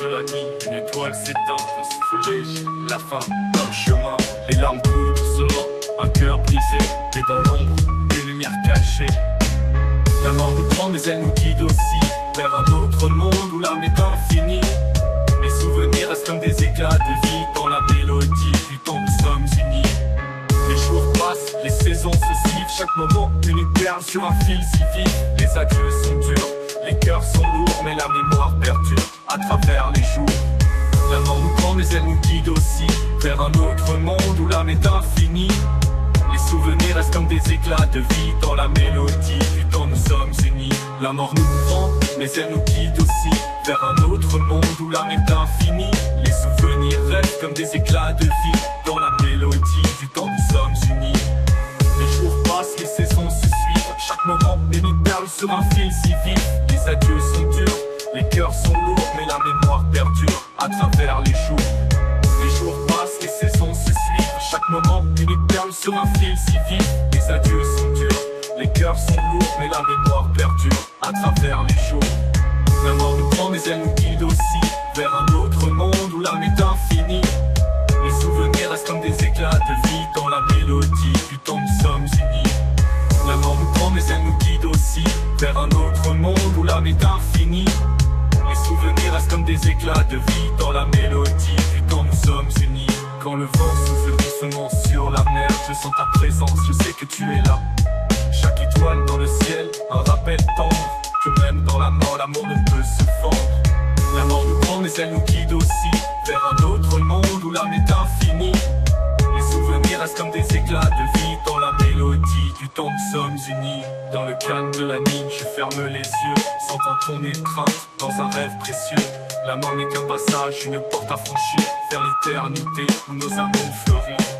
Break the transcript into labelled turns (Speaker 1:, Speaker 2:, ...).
Speaker 1: de la nuit, une étoile s'éteint, un souffle léger, la fin d'un chemin. Les larmes coulent doucement, un cœur brisé, et dans l'ombre, une lumière cachée. La mort nous prend mais elle nous guide aussi vers un autre monde où l'âme est infinie. Les souvenirs restent comme des éclats de vie dans la mélodie du temps où nous sommes unis. Les jours passent, les saisons se suivent, chaque moment une perle sur un fil si vif. Les adieux sont durs, les cœurs sont lourds, mais la mémoire perdure à travers les jours. La mort nous prend mais elle nous guide aussi vers un autre monde où l'âme est infinie. Les souvenirs restent comme des éclats de vie dans la mélodie du temps où nous sommes unis. La mort nous prend mais elle nous guide aussi vers un autre monde où l'âme est infinie. Les souvenirs restent comme des éclats de vie dans la mélodie du temps où nous sommes unis. Les jours passent, les saisons se suivent, chaque moment est une perle sur un fil si vif. Les adieux sont durs, les cœurs sont lourds, mais la mémoire perdure à travers les jours. Les jours passent, les saisons se suivent, chaque moment une perle sur un fil si vif. Les adieux sont durs, les cœurs sont lourds, mais la mémoire perdure à travers les jours. La mort nous prend mais elle nous guide aussi vers un autre monde où l'âme est infinie. Les souvenirs restent comme des éclats de vie dans la mélodie du temps où nous sommes unis. La mort nous prend mais elle nous guide aussi vers un autre monde où l'âme est infinie. Les souvenirs restent comme des éclats de vie dans la mélodie du temps où nous sommes unis. Quand le vent souffle doucement sur la mer, je sens ta présence, je sais que tu es là. Chaque étoile dans le ciel, un rappel tendre que même dans la mort, l'amour ne peut se fendre. La mort nous prend mais elle nous guide aussi vers un autre monde où l'âme est infinie. Les souvenirs restent comme des éclats de vie dans la mélodie du temps où nous sommes unis. Dans le calme de la nuit, je ferme les yeux, sentant ton étreinte dans un rêve précieux. La mort n'est qu'un passage, une porte à franchir vers l'éternité où nos amours fleurissent.